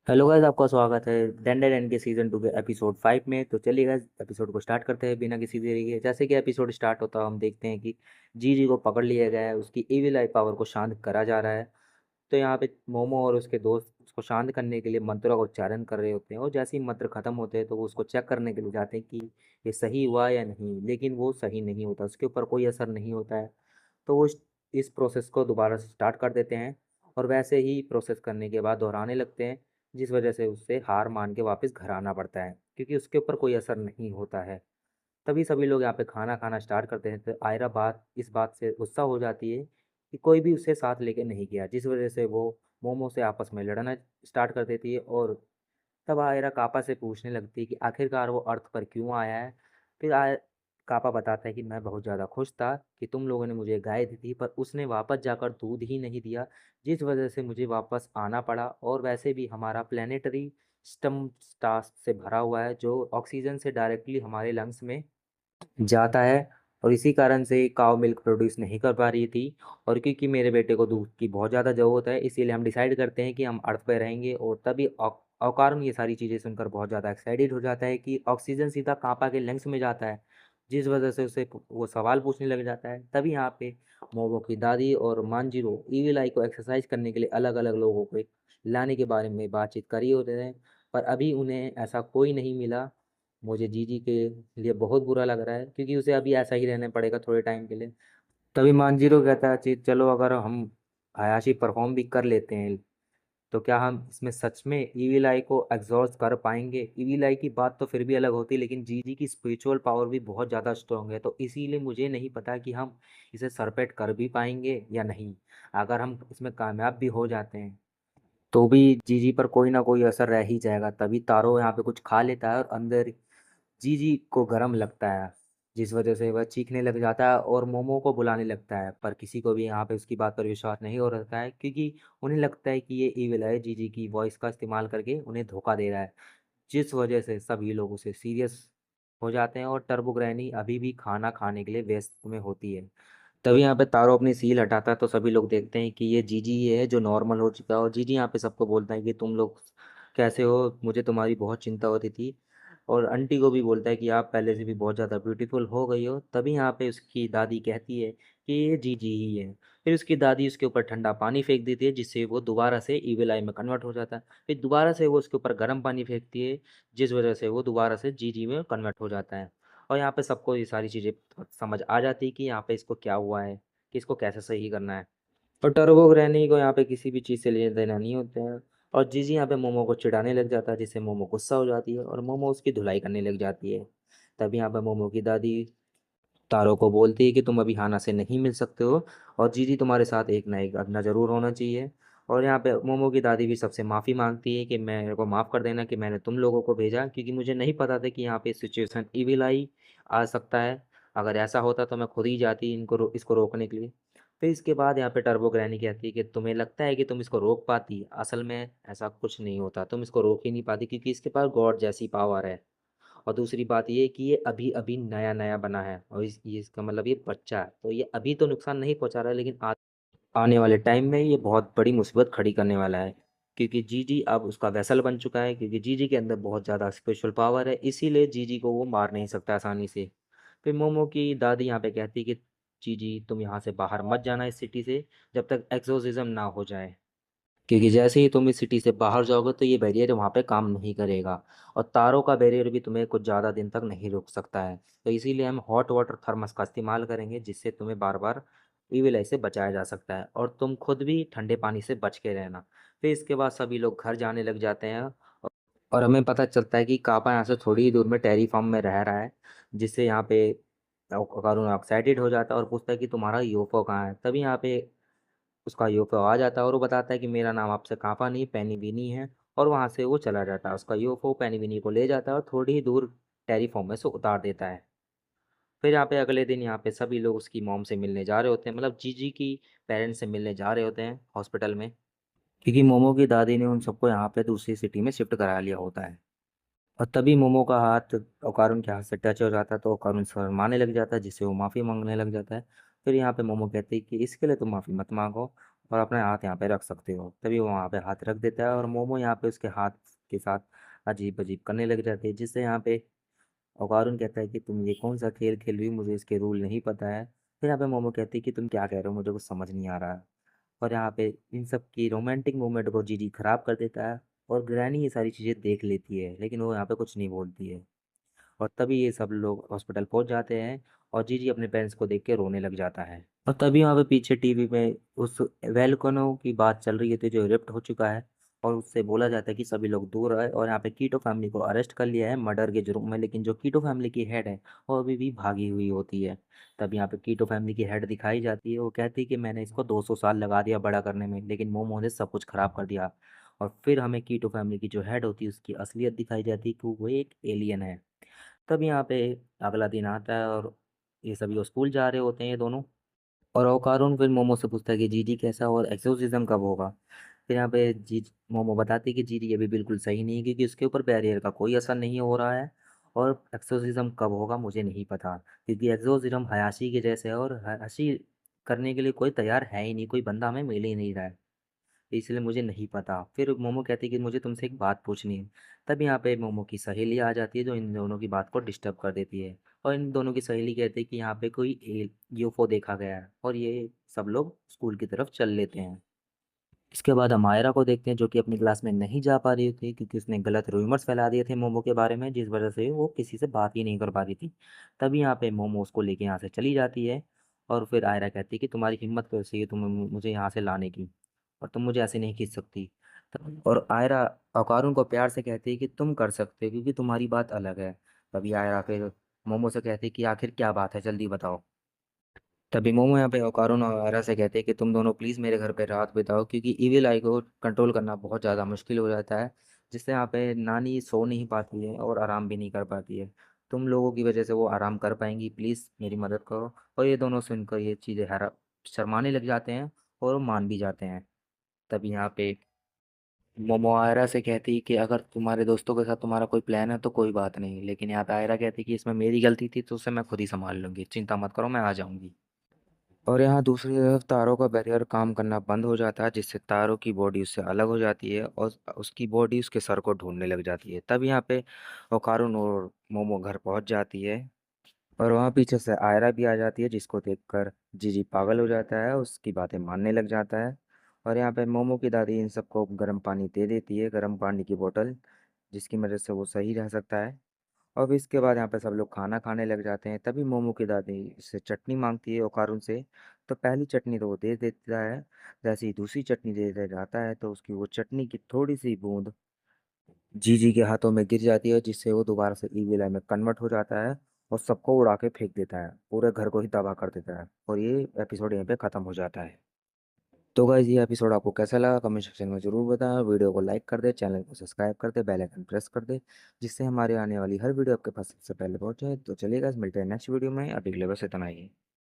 Hello guys, आपका स्वागत है डेंडर एंड के सीजन 2 के एपिसोड 5 में। तो चलिए गाइस, एपिसोड को स्टार्ट करते हैं बिना किसी देरी के। जैसे कि एपिसोड स्टार्ट होता है, हम देखते हैं कि जीजी को पकड़ लिया गया है, उसकी इविल आई पावर को शांत करा जा रहा है। तो यहाँ पे मोमो और उसके दोस्त उसको शांत करने के लिए मंत्रों का उच्चारण कर रहे होते हैं, और जैसे ही मंत्र खत्म होते हैं तो वो उसको चेक करने के लिए जाते हैं कि ये सही हुआ या नहीं, लेकिन वो सही नहीं होता, उसके ऊपर कोई असर नहीं होता है। तो वो इस प्रोसेस को दोबारा से स्टार्ट कर देते हैं, और वैसे ही प्रोसेस करने के बाद दोहराने लगते हैं, जिस वजह से उससे हार मान के वापस घर आना पड़ता है, क्योंकि उसके ऊपर कोई असर नहीं होता है। तभी सभी लोग यहाँ पे खाना खाना स्टार्ट करते हैं। तो आयरा इस बात से गुस्सा हो जाती है कि कोई भी उसे साथ लेके नहीं गया, जिस वजह से वो मोमो से आपस में लड़ना स्टार्ट कर देती है। और तब आयरा कापा से पूछने लगती है कि आखिरकार वो अर्थ पर क्यों आया है। फिर कापा बताता है कि मैं बहुत ज़्यादा खुश था कि तुम लोगों ने मुझे गाय दी थी, पर उसने वापस जाकर दूध ही नहीं दिया, जिस वजह से मुझे वापस आना पड़ा। और वैसे भी हमारा प्लानिटरी सिस्टम स्टार्स से भरा हुआ है, जो ऑक्सीजन से डायरेक्टली हमारे लंग्स में जाता है, और इसी कारण से काव मिल्क प्रोड्यूस नहीं कर पा रही थी। और क्योंकि मेरे बेटे को दूध की बहुत ज़्यादा ज़रूरत है, इसीलिए हम डिसाइड करते हैं कि हम अर्थ पे रहेंगे। और तभी औकारुन ये सारी चीज़ें सुनकर बहुत ज़्यादा एक्साइटेड हो जाता है कि ऑक्सीजन सीधा कांपा के लंग्स में जाता है, जिस वजह से उसे वो सवाल पूछने लग जाता है। तभी यहाँ पे मोमो की दादी और मांजिरो ईविल आई को एक्सरसाइज करने के लिए अलग अलग लोगों को लाने के बारे में बातचीत करी होते हैं, पर अभी उन्हें ऐसा कोई नहीं मिला। मुझे जीजी के लिए बहुत बुरा लग रहा है, क्योंकि उसे अभी ऐसा ही रहना पड़ेगा थोड़े टाइम के लिए। तभी मांजीरो कहता है कि चलो, अगर हम हायाशी परफॉर्म भी कर लेते हैं, तो क्या हम इसमें सच में ईविल आई को एग्जॉस्ट कर पाएंगे। ईविल आई की बात तो फिर भी अलग होती है, लेकिन जीजी की स्पिरिचुअल पावर भी बहुत ज़्यादा स्ट्रांग है, तो इसीलिए मुझे नहीं पता कि हम इसे सरपेट कर भी पाएंगे या नहीं। अगर हम इसमें कामयाब भी हो जाते हैं तो भी जीजी पर कोई ना कोई असर रह ही जाएगा। तभी तारो यहाँ पे कुछ खा लेता है, और अंदर जीजी को गरम लगता है, जिस वजह से वह चीखने लग जाता है और मोमो को बुलाने लगता है। पर किसी को भी यहाँ पे उसकी बात पर विश्वास नहीं हो रहा है, क्योंकि उन्हें लगता है कि ये ईविल है, जीजी की वॉइस का इस्तेमाल करके उन्हें धोखा दे रहा है, जिस वजह से सभी लोग उसे सीरियस हो जाते हैं। और टर्बो ग्रैनी अभी भी खाना खाने के लिए व्यस्त में होती है। तभी यहाँ पे तारो अपनी सील हटाता है, तो सभी लोग देखते हैं कि ये जीजी ही है जो नॉर्मल हो चुका है। और जीजी यहाँ पे सबको बोलता है कि तुम लोग कैसे हो, मुझे तुम्हारी बहुत चिंता होती थी। और आंटी को भी बोलता है कि आप पहले से भी बहुत ज़्यादा ब्यूटीफुल हो गई हो। तभी यहाँ पे उसकी दादी कहती है कि ये जीजी ही है। फिर उसकी दादी उसके ऊपर ठंडा पानी फेंक देती है, जिससे वो दोबारा से ईविल आई में कन्वर्ट हो जाता है। फिर दोबारा से वो उसके ऊपर गर्म पानी फेंकती है, जिस वजह से वो दोबारा से जीजी में कन्वर्ट हो जाता है। और यहाँ पे सबको ये सारी चीज़ें समझ आ जाती है कि यहाँ पे इसको क्या हुआ है, कि इसको कैसे सही करना है। और टर्बो ग्रैनी को यहाँ पे किसी भी चीज़ से लेना देना नहीं होते हैं। और जीजी यहाँ पे मोमो को चिढ़ाने लग जाता है, जिससे मोमो गुस्सा हो जाती है और मोमो उसकी धुलाई करने लग जाती है। तभी यहाँ पे मोमो की दादी तारो को बोलती है कि तुम अभी हाना से नहीं मिल सकते हो, और जीजी तुम्हारे साथ एक ना एक अपना ज़रूर होना चाहिए। और यहाँ पे मोमो की दादी भी सबसे माफ़ी मांगती है कि मेरे को माफ़ कर देना कि मैंने तुम लोगों को भेजा, क्योंकि मुझे नहीं पता था कि यहाँ पे सिचुएशन इविल आई आ सकता है। अगर ऐसा होता तो मैं खुद ही जाती इसको रोकने के लिए। फिर इसके बाद यहाँ पे टर्बो ग्रैनी कहती है कि तुम्हें लगता है कि तुम इसको रोक पाती, असल में ऐसा कुछ नहीं होता, तुम इसको रोक ही नहीं पाती, क्योंकि इसके पास गॉड जैसी पावर है। और दूसरी बात ये कि ये अभी अभी नया नया बना है, और इसका मतलब ये बच्चा है, तो ये अभी तो नुकसान नहीं पहुंचा रहा है, लेकिन आने वाले टाइम में ये बहुत बड़ी मुसीबत खड़ी करने वाला है। क्योंकि जीजी अब उसका वैसल बन चुका है, क्योंकि जीजी के अंदर बहुत ज़्यादा स्पेशल पावर है, इसीलिए जीजी को वो मार नहीं सकता आसानी से। फिर मोमो की दादी यहाँ पे कहती है कि जीजी, तुम यहाँ से बाहर मत जाना इस सिटी से, जब तक एक्सोसिज्म ना हो जाए, क्योंकि जैसे ही तुम इस सिटी से बाहर जाओगे तो ये बैरियर वहाँ पे काम नहीं करेगा। और तारों का बैरियर भी तुम्हें कुछ ज़्यादा दिन तक नहीं रोक सकता है। तो इसीलिए हम हॉट वाटर थर्मस का इस्तेमाल करेंगे, जिससे तुम्हें बार बार ईविल आई से बचाया जा सकता है, और तुम खुद भी ठंडे पानी से बच के रहना। फिर इसके बाद सभी लोग घर जाने लग जाते हैं, और हमें पता चलता है कि कापा यहाँ से थोड़ी ही दूर में टेरी फार्म में रह रहा है, जिससे यहाँ पे करुण एक्साइटेड हो जाता है और पूछता है कि तुम्हारा यूएफओ कहाँ है। तभी यहाँ पे उसका यूएफओ आ जाता है, और वो बताता है कि मेरा नाम आपसे कांपा नहीं, पैनी विनी है। और वहाँ से वो चला जाता है, उसका यूएफओ पैनी विनी को ले जाता है और थोड़ी ही दूर टेरीफॉर्म में से उतार देता है। फिर यहाँ पे अगले दिन यहाँ पे सभी लोग उसकी मॉम से मिलने जा रहे होते हैं, मतलब जीजी की पेरेंट्स से मिलने जा रहे होते हैं हॉस्पिटल में, क्योंकि मोमो की दादी ने उन सबको यहाँ पे दूसरी सिटी में शिफ्ट करा लिया होता है। और तभी मोमो का हाथ ओकारुन के हाथ से टच हो जाता है, तो ओकारुन शर्माने लग जाता है, जिससे वो माफ़ी मांगने लग जाता है। फिर यहाँ पे मोमो कहती है कि इसके लिए तुम माफ़ी मत मांगो, और अपना हाथ यहाँ पे रख सकते हो। तभी वो वहाँ पे हाथ रख देता है और मोमो यहाँ पे उसके हाथ के साथ अजीब अजीब करने लग जाते हैं, जिससे यहाँ पे औकारुन कहता है कि तुम ये कौन सा खेल खेल रही हो, मुझे इसके रूल नहीं पता है। फिर यहाँ पे मोमो कहती है कि तुम क्या कह रहे हो, मुझे कुछ समझ नहीं आ रहा है। और यहाँ पे इन सब की रोमांटिक मोमेंट को जीजी खराब कर देता है और ग्रैनी ये सारी चीज़ें देख लेती है, लेकिन वो यहाँ पे कुछ नहीं बोलती है। और तभी ये सब लोग हॉस्पिटल पहुंच जाते हैं और जीजी अपने पेरेंट्स को देख के रोने लग जाता है। और तभी वहाँ पे पीछे टीवी में उस वेलकनो की बात चल रही थी जो रिप्ट हो चुका है, और उससे बोला जाता है कि सभी लोग दूर रहे, और यहाँ पे कीटो फैमिली को अरेस्ट कर लिया है मर्डर के जुर्म में। लेकिन जो कीटो फैमिली की हेड है वो अभी भी भागी हुई होती है। तब यहाँ पे कीटो फैमिली की हेड दिखाई जाती है, वो कहती है कि मैंने इसको 200 साल लगा दिया बड़ा करने में, लेकिन मोमो ने सब कुछ खराब कर दिया। और फिर हमें कीटो फैमिली की जो हेड होती है उसकी असलियत दिखाई जाती है कि वो एक एलियन है। तब यहाँ पे अगला दिन आता है और ये सभी स्कूल जा रहे होते हैं ये दोनों। और ओकारुन फिर मोमो से पूछता है कि जीजी कैसा और एक्सोसिज्म कब होगा। फिर यहाँ पे जी मोमो बताती है कि जीजी ये भी बिल्कुल सही नहीं है, क्योंकि उसके ऊपर बैरियर का कोई असर नहीं हो रहा है। और एक्सोसिज्म कब होगा मुझे नहीं पता, क्योंकि एक्सोसिज्म हयाशी के जैसे है और हयाशी करने के लिए कोई तैयार है ही नहीं, कोई बंदा हमें मिल ही नहीं रहा है, इसलिए मुझे नहीं पता। फिर मोमो कहती है कि मुझे तुमसे एक बात पूछनी है। तब यहाँ पे मोमो की सहेली आ जाती है जो इन दोनों की बात को डिस्टर्ब कर देती है। और इन दोनों की सहेली कहती है कि यहाँ पे कोई यूएफओ देखा गया है, और ये सब लोग स्कूल की तरफ चल लेते हैं। इसके बाद हम आयरा को देखते हैं जो कि अपनी क्लास में नहीं जा पा रही थी, क्योंकि उसने गलत रूमर्स फैला दिए थे मोमो के बारे में, जिस वजह से वो किसी से बात ही नहीं कर पा रही थी। तभी यहाँ पे मोमो उसको लेके यहाँ से चली जाती है। और फिर आयरा कहती है कि तुम्हारी हिम्मत कैसी है तुम मुझे यहाँ से लाने की, और तुम मुझे ऐसे नहीं खींच सकती। और आयरा अकारुन को प्यार से कहती है कि तुम कर सकते हो क्योंकि तुम्हारी बात अलग है। तभी आयरा फिर मोमो से कहती है कि आखिर क्या बात है, जल्दी बताओ। तभी मोमो यहाँ पे ओकारुन और आयरा से कहते हैं कि तुम दोनों प्लीज़ मेरे घर पे रात बिताओ, क्योंकि इविल आई को कंट्रोल करना बहुत ज़्यादा मुश्किल हो जाता है, जिससे यहाँ पे नानी सो नहीं पाती है और आराम भी नहीं कर पाती है। तुम लोगों की वजह से वो आराम कर पाएंगी, प्लीज़ मेरी मदद करो। और ये दोनों सुनकर ये चीज़ें हैरा शर्माने लग जाते हैं और वो मान भी जाते हैं। तभी यहाँ पे मोमो आयरा से कहती कि अगर तुम्हारे दोस्तों के साथ तुम्हारा कोई प्लान है तो कोई बात नहीं, लेकिन यहाँ पे आयरा कहती कि इसमें मेरी गलती थी तो उसे मैं खुद ही संभाल लूंगी, चिंता मत करो मैं आ जाऊंगी। और यहाँ दूसरी तरफ तारों का बैरियर काम करना बंद हो जाता है, जिससे तारों की बॉडी उससे अलग हो जाती है और उसकी बॉडी उसके सर को ढूंढने लग जाती है। तब यहाँ पे ओकारुन और मोमो घर पहुंच जाती है, और वहाँ पीछे से आयरा भी आ जाती है, जिसको देखकर जीजी पागल हो जाता है, उसकी बातें मानने लग जाता है। और यहाँ पे मोमो की दादी इन सबको गर्म पानी दे देती है, गर्म पानी की बोतल, जिसकी वजह से वो सही रह सकता है। और फिर इसके बाद यहाँ पे सब लोग खाना खाने लग जाते हैं। तभी मोमो की दादी इससे चटनी मांगती है ओकारुन से। तो पहली चटनी तो वो दे देता है, जैसे ही दूसरी चटनी दे दे जाता है तो उसकी वो चटनी की थोड़ी सी बूंद जीजी के हाथों में गिर जाती है, जिससे वो दोबारा से ईविल आई में कन्वर्ट हो जाता है और सबको उड़ा के फेंक देता है, पूरे घर को ही तबाह कर देता है। और ये एपिसोड यहीं पे ख़त्म हो जाता है। तो गाइस ये एपिसोड आपको कैसा लगा कमेंट सेक्शन में ज़रूर बताएं, वीडियो को लाइक कर दे, चैनल को सब्सक्राइब कर दे, बेल आइकन प्रेस कर दे, जिससे हमारे आने वाली हर वीडियो आपके पास सबसे पहले पहुंचे। तो चलिए गाइस मिलते हैं नेक्स्ट वीडियो में, अभी के लिए बस इतना ही।